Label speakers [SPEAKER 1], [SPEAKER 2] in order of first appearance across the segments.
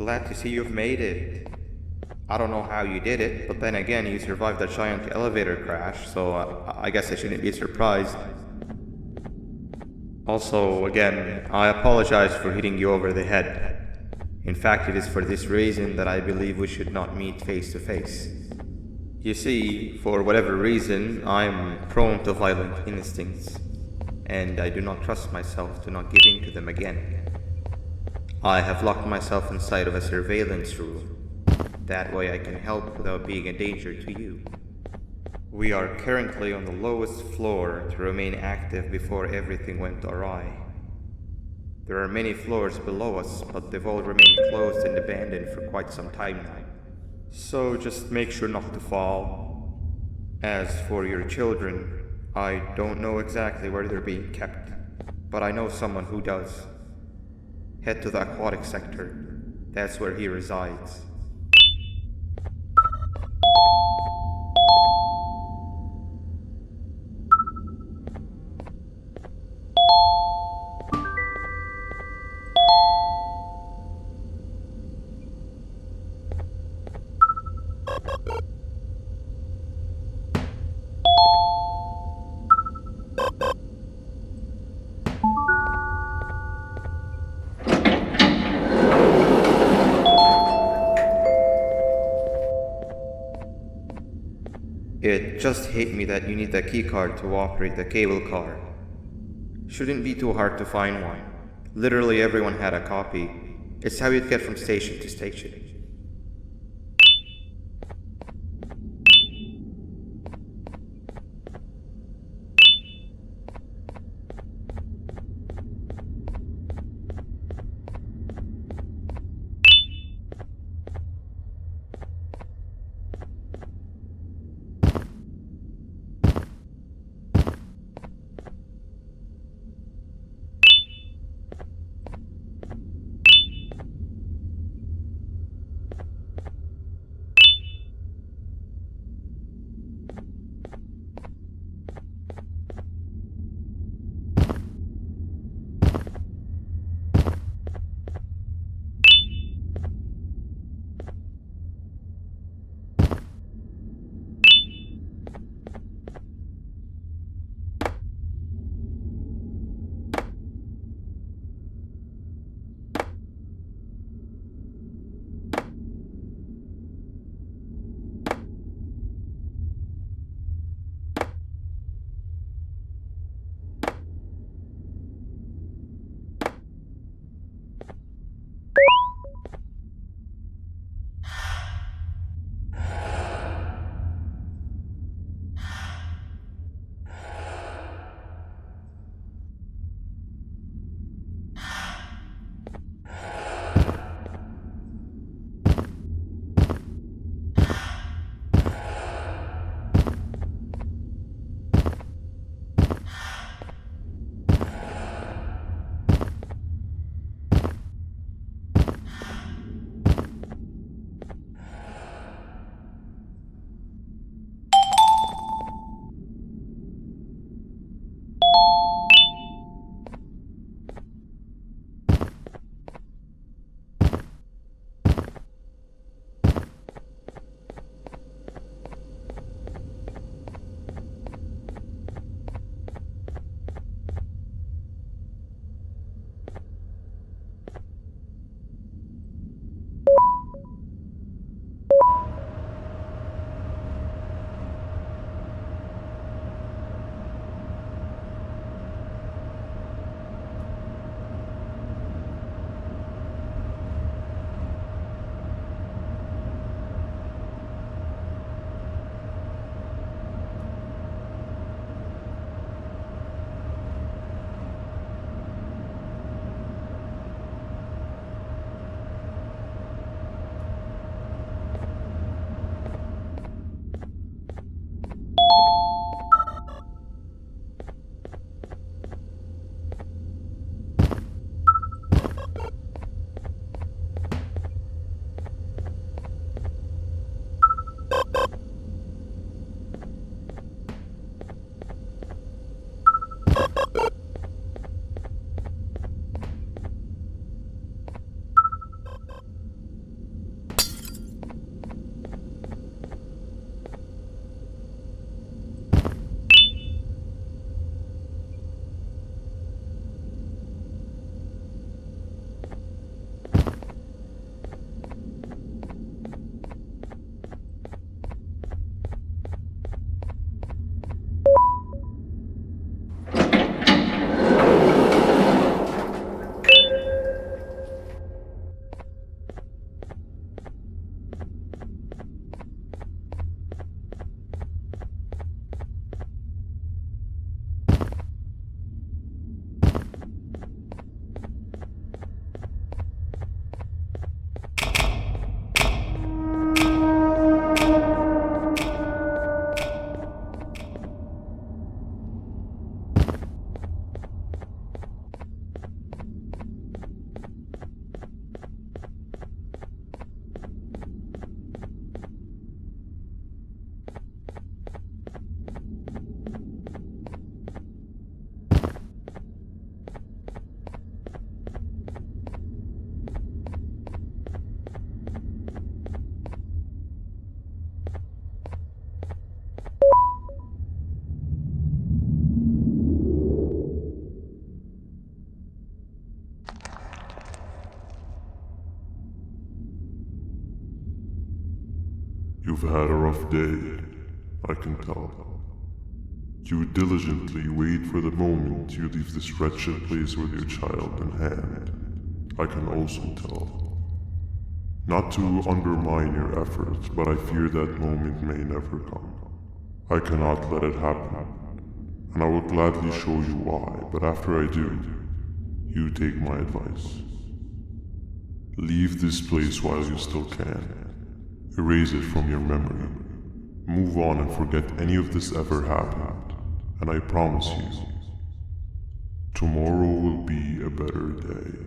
[SPEAKER 1] glad to see you've made it. I don't know how you did it, but then again, you survived a giant elevator crash, so I guess I shouldn't be surprised. Also, again, I apologize for hitting you over the head. In fact, it is for this reason that I believe we should not meet face to face. You see, for whatever reason, I'm prone to violent instincts, and I do not trust myself to not give in to them again. I have locked myself inside of a surveillance room. That way I can help without being a danger to you. We are currently on the lowest floor to remain active before everything went awry. There are many floors below us, but they've all remained closed and abandoned for quite some time now. So just make sure not to fall. As for your children, I don't know exactly where they're being kept, but I know someone who does. Head to the aquatic sector. That's where he resides. It just hit me that you need the keycard to operate the cable car. Shouldn't be too hard to find one. Literally everyone had a copy. It's how you'd get from station to station.
[SPEAKER 2] You've had a rough day, I can tell. You diligently wait for the moment you leave this wretched place with your child in hand. I can also tell. Not to undermine your efforts, but I fear that moment may never come. I cannot let it happen, and I will gladly show you why, but after I do, you take my advice. Leave this place while you still can. Erase it from your memory. Move on and forget any of this ever happened. And I promise you, tomorrow will be a better day.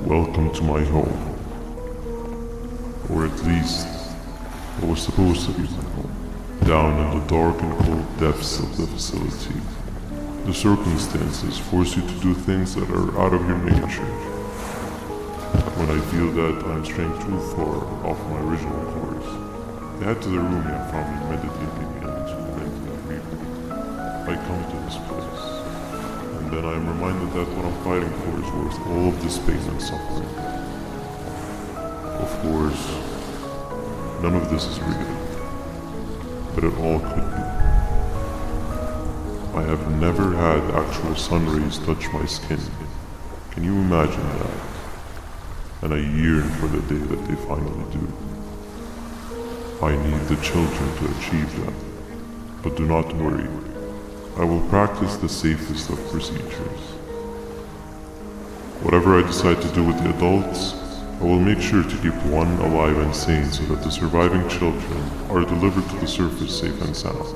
[SPEAKER 2] Welcome to my home. Or at least, what was supposed to be my home. Down in the dark and cold depths of the facility. The circumstances force you to do things that are out of your nature. When I feel that I'm straying too far off my original course, I head to the room you have found me meditating into mentally reboot. I come to this place, and then I am reminded that what I'm fighting for is worth all of this pain and suffering. Of course, none of this is real, but it all could be. I have never had actual sun rays touch my skin. Can you imagine that? And I yearn for the day that they finally do. I need the children to achieve that. But do not worry. I will practice the safest of procedures. Whatever I decide to do with the adults, I will make sure to keep one alive and sane so that the surviving children are delivered to the surface safe and sound.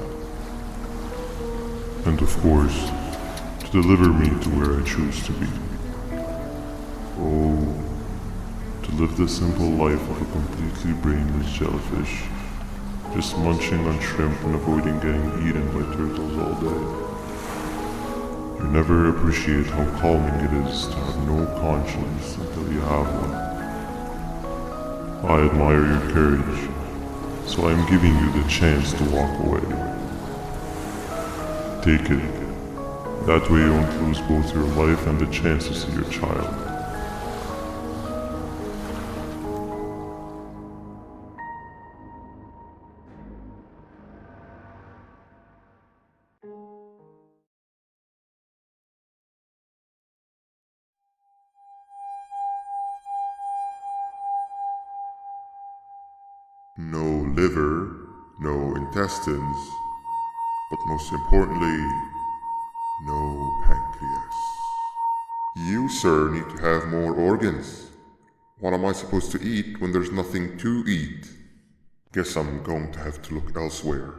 [SPEAKER 2] And of course, to deliver me to where I choose to be. Oh, to live the simple life of a completely brainless jellyfish, just munching on shrimp and avoiding getting eaten by turtles all day. You never appreciate how calming it is to have no conscience until you have one. I admire your courage, so I am giving you the chance to walk away. Take it. That way you won't lose both your life and the chance to see your child.
[SPEAKER 3] No liver, no intestines, but most importantly, no pancreas. You, sir, need to have more organs. What am I supposed to eat when there's nothing to eat? Guess I'm going to have to look elsewhere.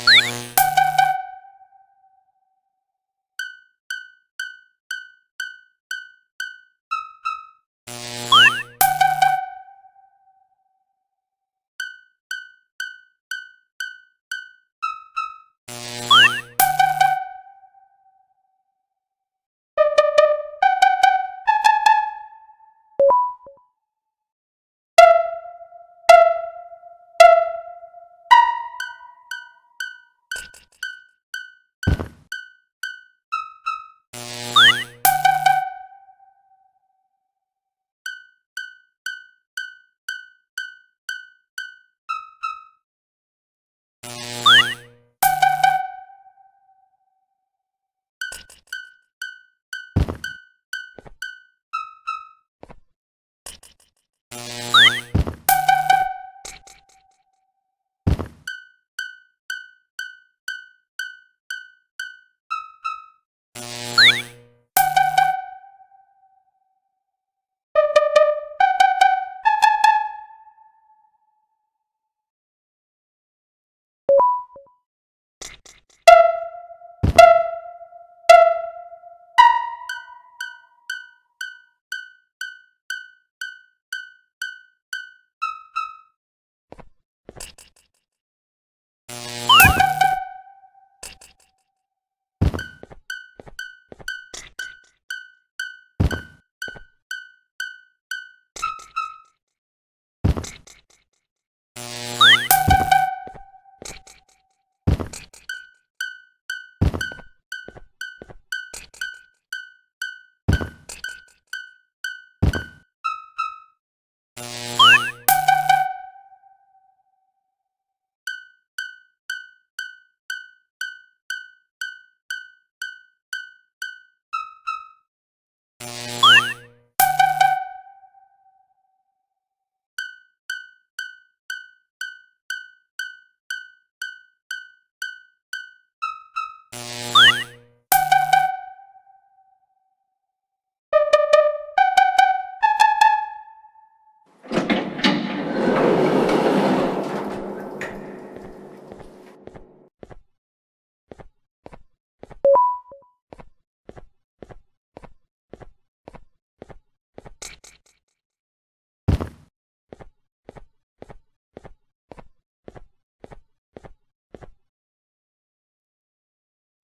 [SPEAKER 4] Thank you.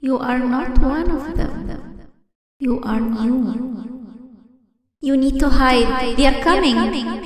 [SPEAKER 4] You are not one of them. You are new. You need to hide. They are coming.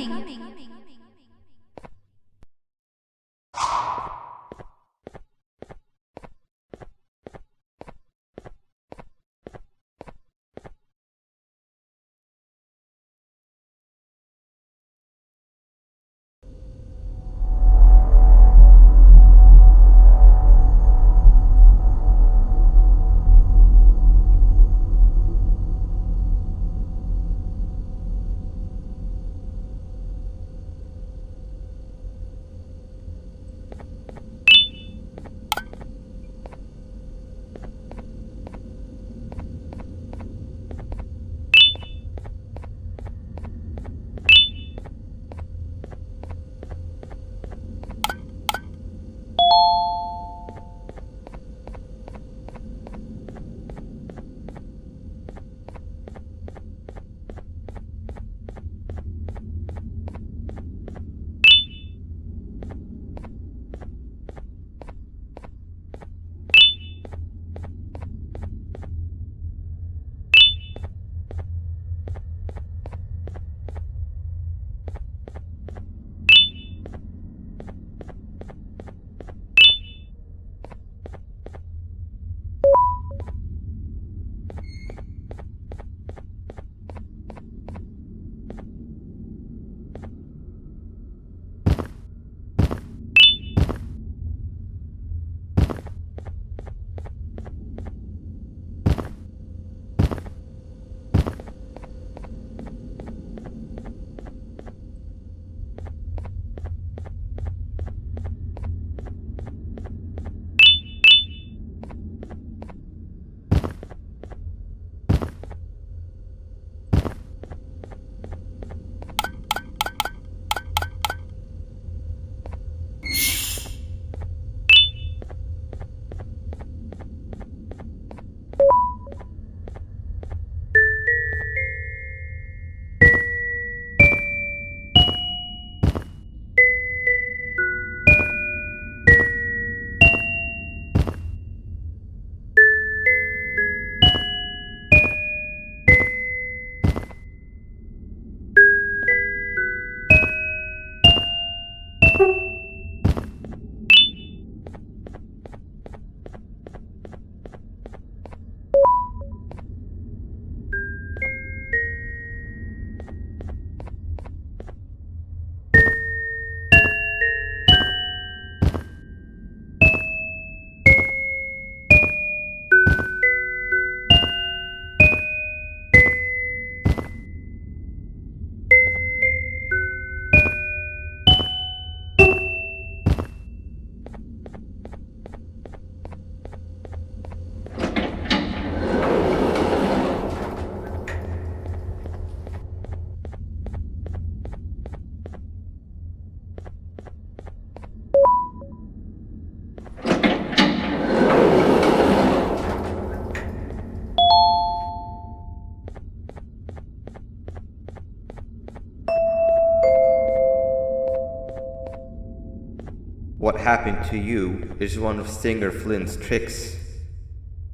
[SPEAKER 1] What happened to you is one of Stinger Flint's tricks.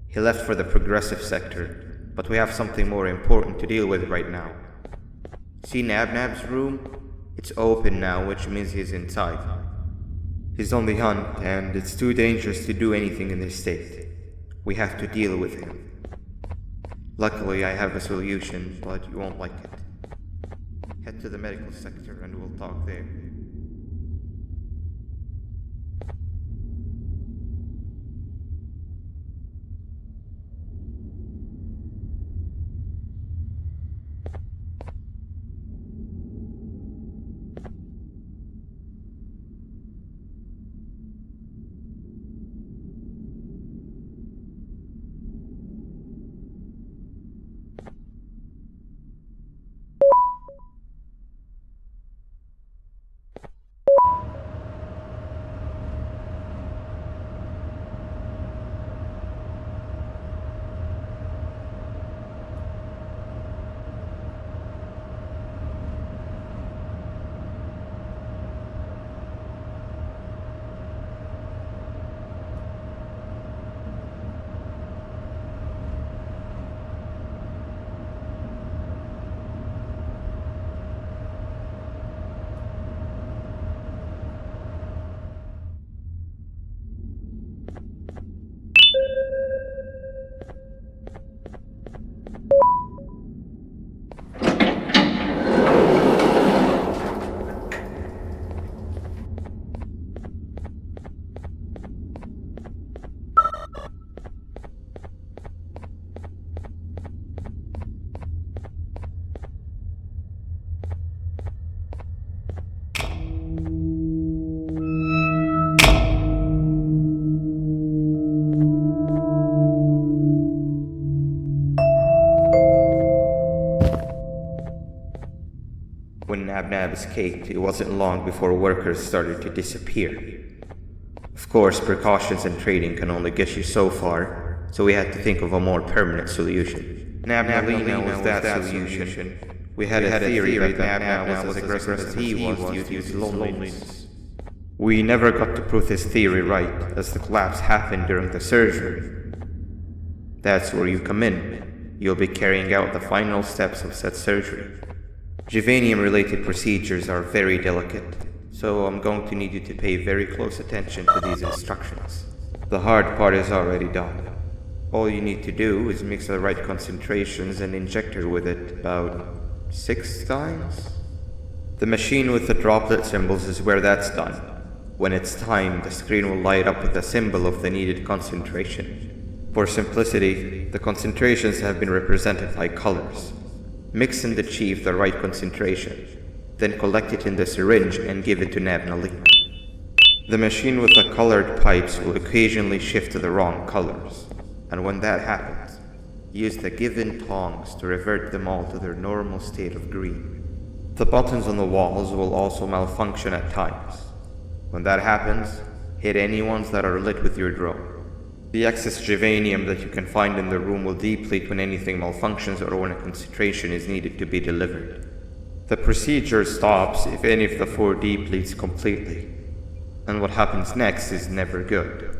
[SPEAKER 1] He left for the progressive sector, but we have something more important to deal with right now. See Nabnab's room? It's open now, which means he's inside. He's on the hunt, and it's too dangerous to do anything in this state. We have to deal with him. Luckily, I have a solution, but you won't like it. Head to the medical sector and we'll talk there. Nab escaped, it wasn't long before workers started to disappear. Of course, precautions and trading can only get you so far, so we had to think of a more permanent solution. Nab-Nalina was that solution. We had a theory that Nab was as aggressive as he was due to his loneliness. We never got to prove this theory right, as the collapse happened during the surgery. That's where you come in. You'll be carrying out the final steps of said surgery. Juvanium-related procedures are very delicate, so I'm going to need you to pay very close attention to these instructions. The hard part is already done. All you need to do is mix the right concentrations and inject her with it about 6 times. The machine with the droplet symbols is where that's done. When it's time, the screen will light up with the symbol of the needed concentration. For simplicity, the concentrations have been represented by colors. Mix and achieve the right concentration, then collect it in the syringe and give it to Nab-Nalina. The machine with the colored pipes will occasionally shift to the wrong colors, and when that happens, use the given tongs to revert them all to their normal state of green. The buttons on the walls will also malfunction at times. When that happens, hit any ones that are lit with your drone. The excess juvanium that you can find in the room will deplete when anything malfunctions or when a concentration is needed to be delivered. The procedure stops if any of the 4 depletes completely, and what happens next is never good.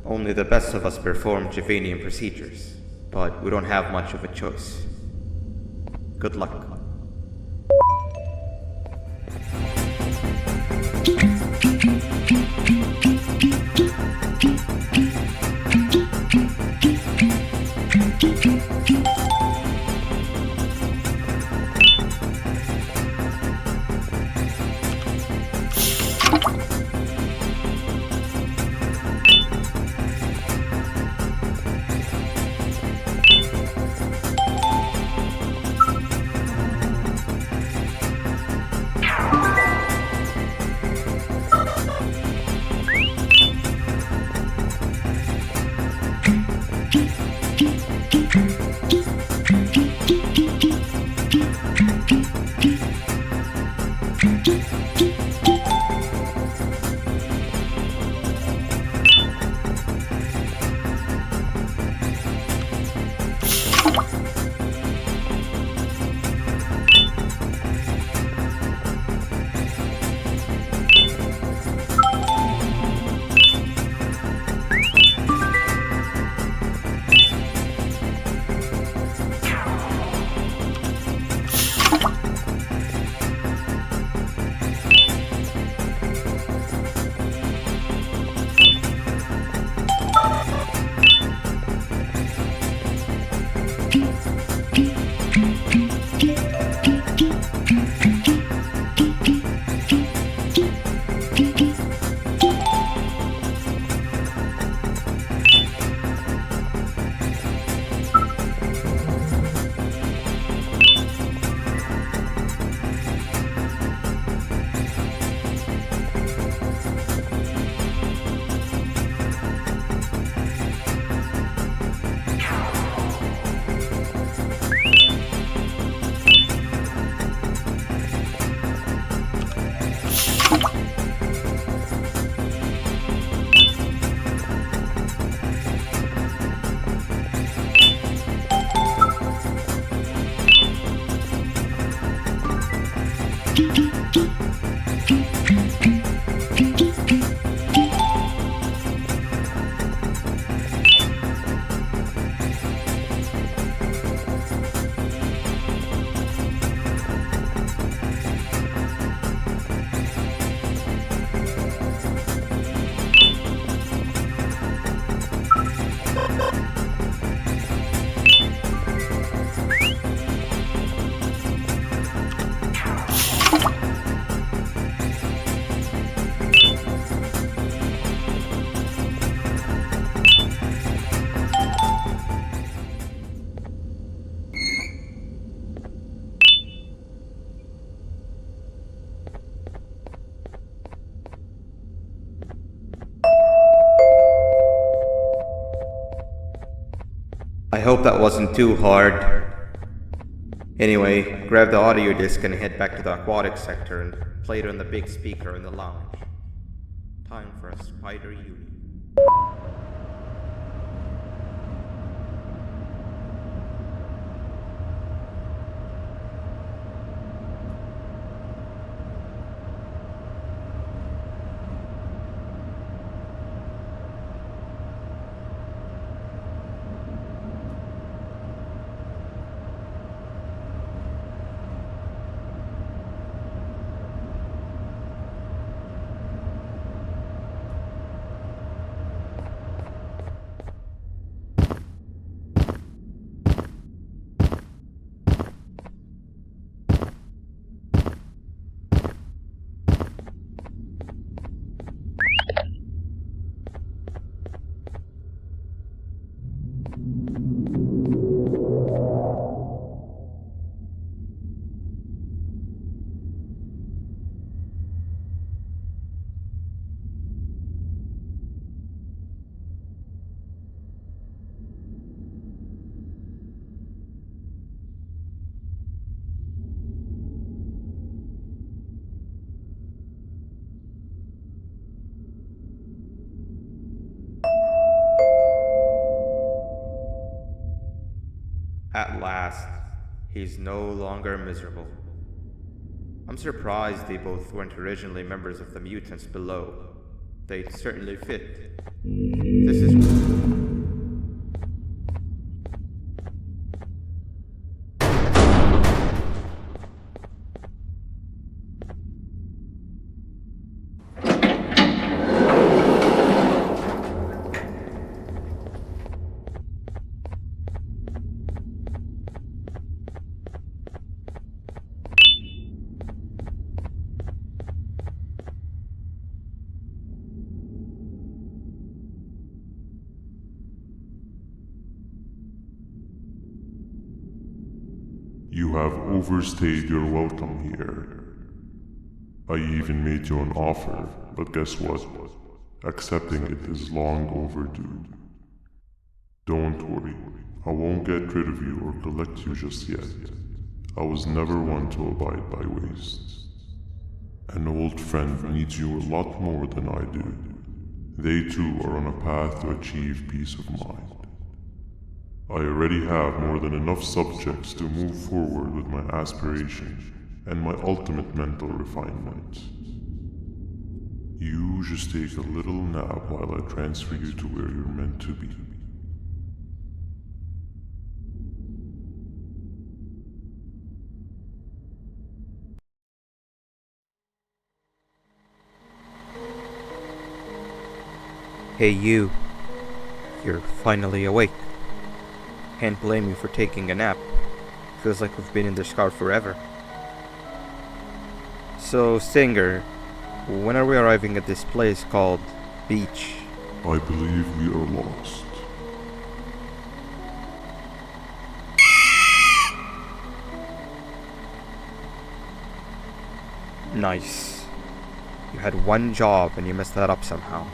[SPEAKER 1] Only the best of us perform juvanium procedures, but we don't have much of a choice. Good luck. I hope that wasn't too hard. Anyway, grab the audio disc and head back to the aquatic sector and play it on the big speaker in the lounge. Time for a spider uni. At last, he's no longer miserable. I'm surprised they both weren't originally members of the mutants below. They'd certainly fit. This is...
[SPEAKER 2] You have overstayed your welcome here. I even made you an offer, but guess what? Accepting it is long overdue. Don't worry, I won't get rid of you or collect you just yet. I was never one to abide by waste. An old friend needs you a lot more than I do. They too are on a path to achieve peace of mind. I already have more than enough subjects to move forward with my aspiration and my ultimate mental refinement. You just take a little nap while I transfer you to where you're meant to be.
[SPEAKER 1] Hey you. You're finally awake. Can't blame you for taking a nap. Feels like we've been in this car forever. So, Stinger, when are we arriving at this place called Beach?
[SPEAKER 2] I believe we are lost.
[SPEAKER 1] Nice. You had one job and you messed that up somehow.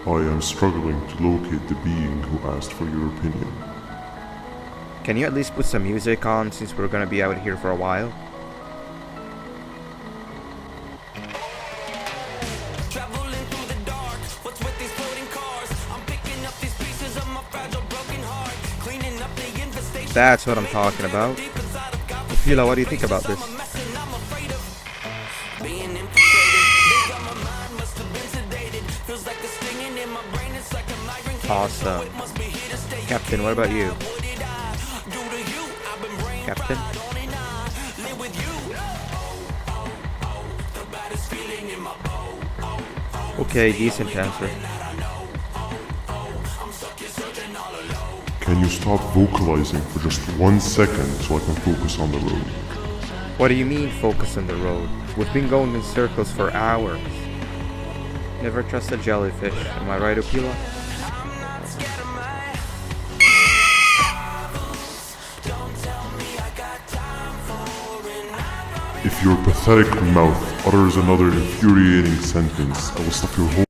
[SPEAKER 2] I am struggling to locate the being who asked for your opinion.
[SPEAKER 1] Can you at least put some music on since we're gonna be out here for a while?
[SPEAKER 5] Traveling through the dark, what's with these floating cars? I'm picking up these pieces of my fragile broken heart, cleaning up the infestation.
[SPEAKER 1] That's what I'm talking about. Opila, what do you think about this?
[SPEAKER 5] Being infiltrated, they got my mind, must have been sedated. Feels like the stinging in my brain, it's like a migraine.
[SPEAKER 1] Awesome. Captain, what about you? Captain? Okay, decent answer.
[SPEAKER 2] Can you stop vocalizing for just 1 second so I can focus on the road?
[SPEAKER 1] What do you mean focus on the road? We've been going in circles for hours. Never trust a jellyfish, am I right, Opila?
[SPEAKER 2] If your pathetic mouth utters another infuriating sentence, I will stop your whole...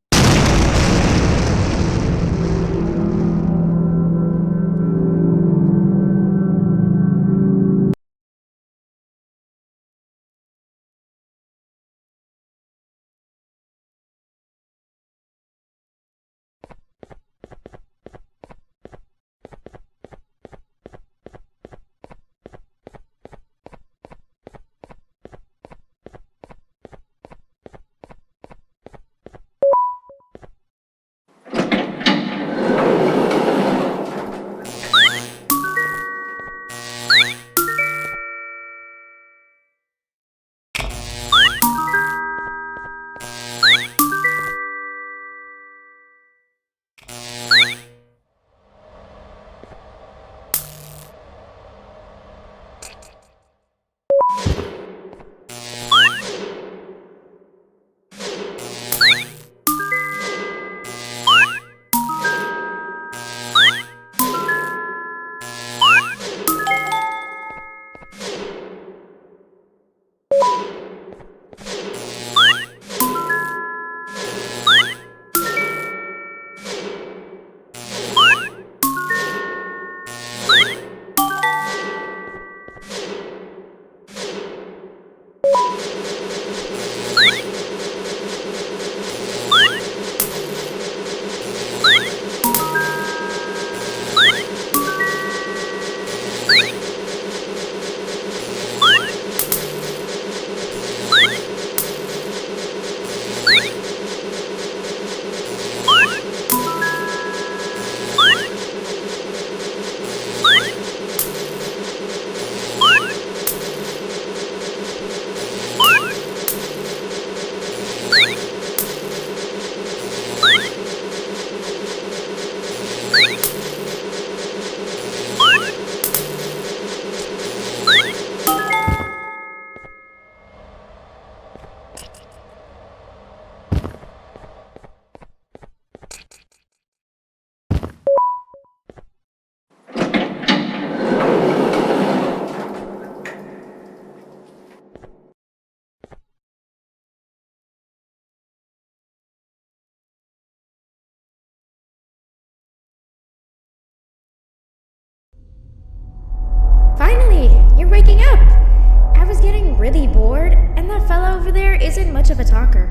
[SPEAKER 6] isn't much of a talker.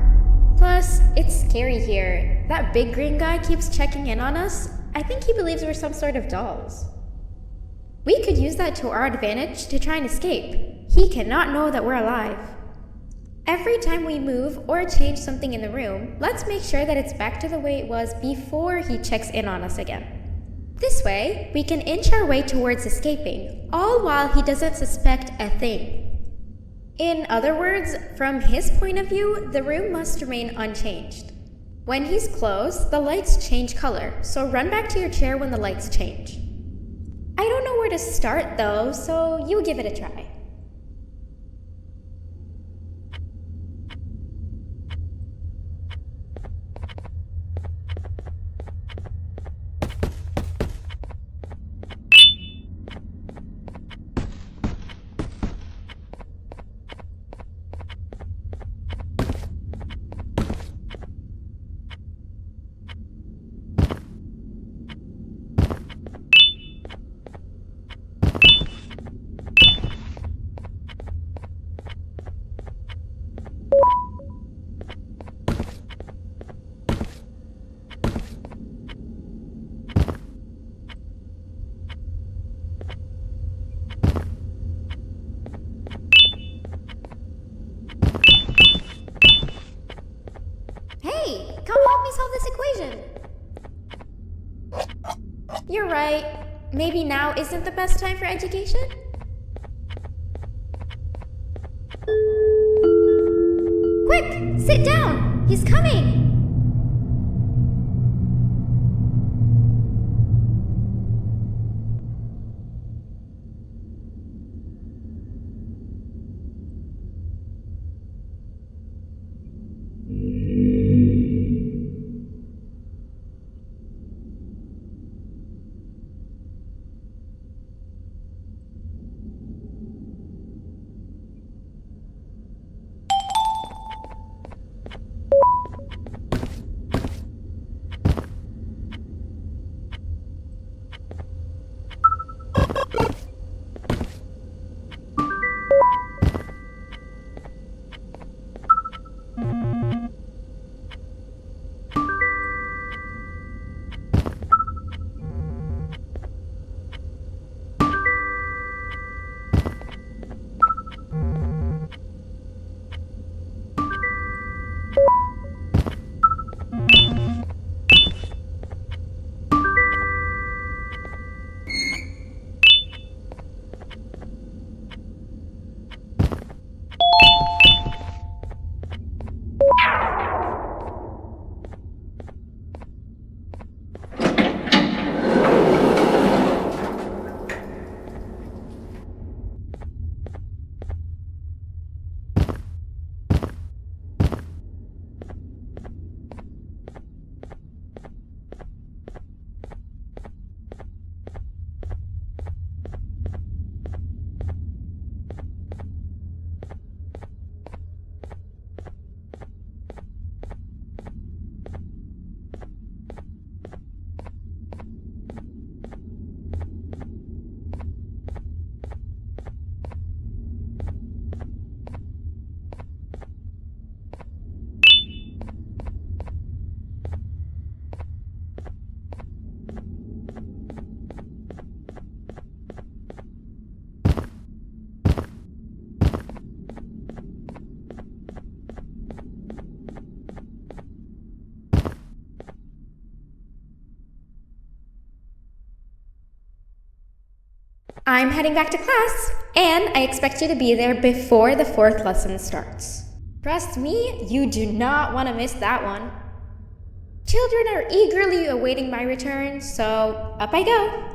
[SPEAKER 6] Plus, it's scary here. That big green guy keeps checking in on us. I think he believes we're some sort of dolls. We could use that to our advantage to try and escape. He cannot know that we're alive. Every time we move or change something in the room, let's make sure that it's back to the way it was before he checks in on us again. This way, we can inch our way towards escaping, all while he doesn't suspect a thing. In other words, from his point of view, the room must remain unchanged. When he's close, the lights change color, so run back to your chair when the lights change. I don't know where to start though, so you give it a try. Hey, come help me solve this equation. You're right. Maybe now isn't the best time for education? Quick, sit down. He's coming. I'm heading back to class, and I expect you to be there before the 4th lesson starts. Trust me, you do not want to miss that one. Children are eagerly awaiting my return, so up I go.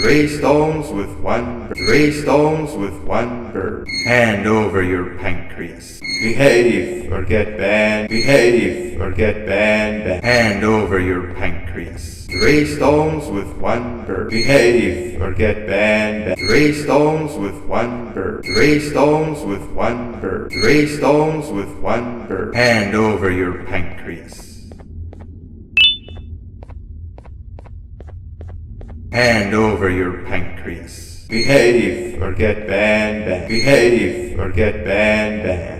[SPEAKER 1] Three stones with one bird. Three stones with one bird. Hand over your pancreas. Behave or get banned. Behave or get banned. Hand over your pancreas. Three stones with one bird. Behave or get banned. Three stones with one bird. Three stones with one bird. Three stones with one bird. Hand over your pancreas. Hand over your pancreas. Behave or get banned. Behave or get banned.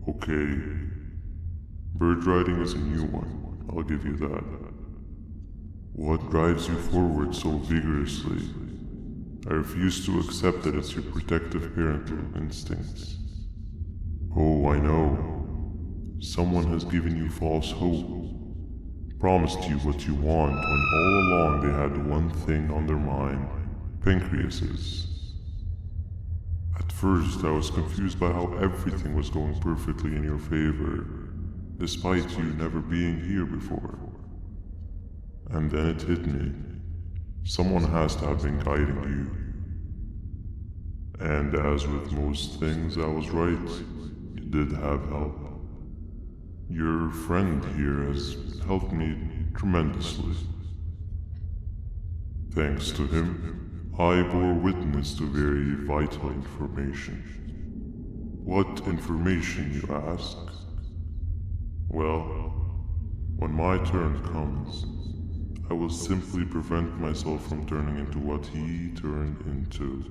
[SPEAKER 2] Okay. Bird riding is a new one, I'll give you that. What drives you forward so vigorously? I refuse to accept that it's your protective parental instincts. Oh, I know. Someone has given you false hope. Promised you what you want when all along they had one thing on their mind. Pancreases. At first, I was confused by how everything was going perfectly in your favor, despite you never being here before. And then it hit me. Someone has to have been guiding you. And as with most things, I was right. You did have help. Your friend here has helped me tremendously. Thanks to him, I bore witness to very vital information. What information, you ask? Well, when my turn comes, I will simply prevent myself from turning into what he turned into.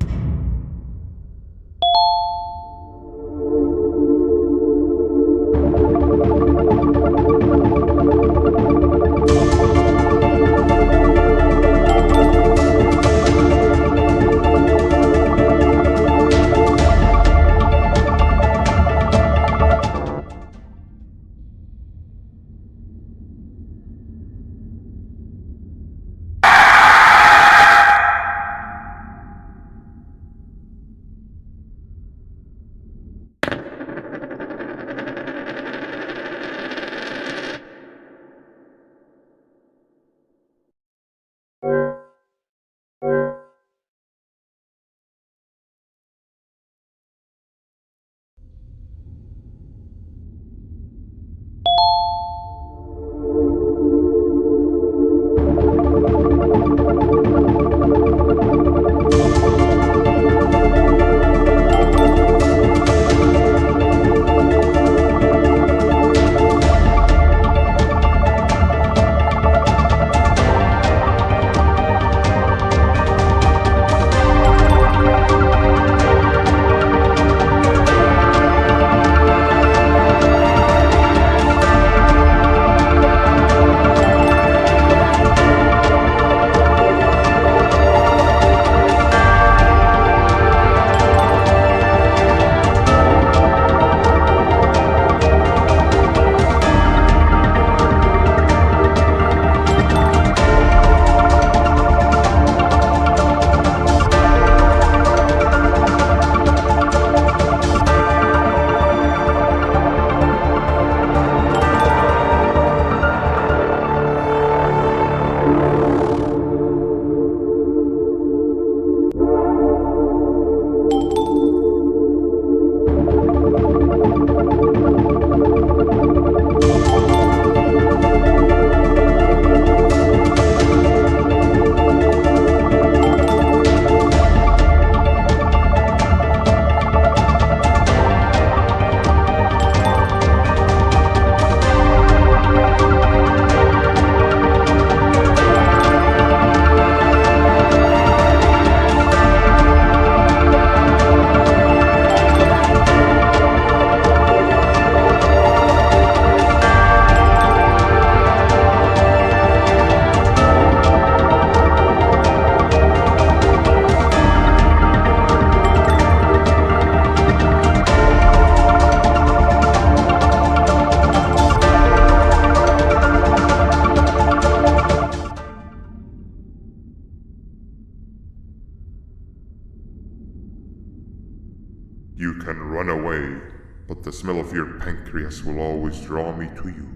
[SPEAKER 3] can run away, but the smell of your pancreas will always draw me to you.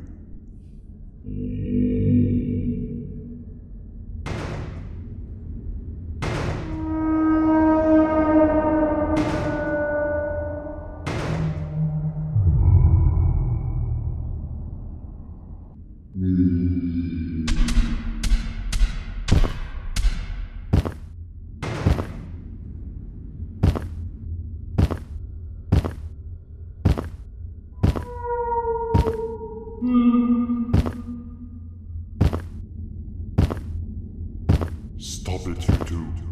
[SPEAKER 2] Stop it, you two.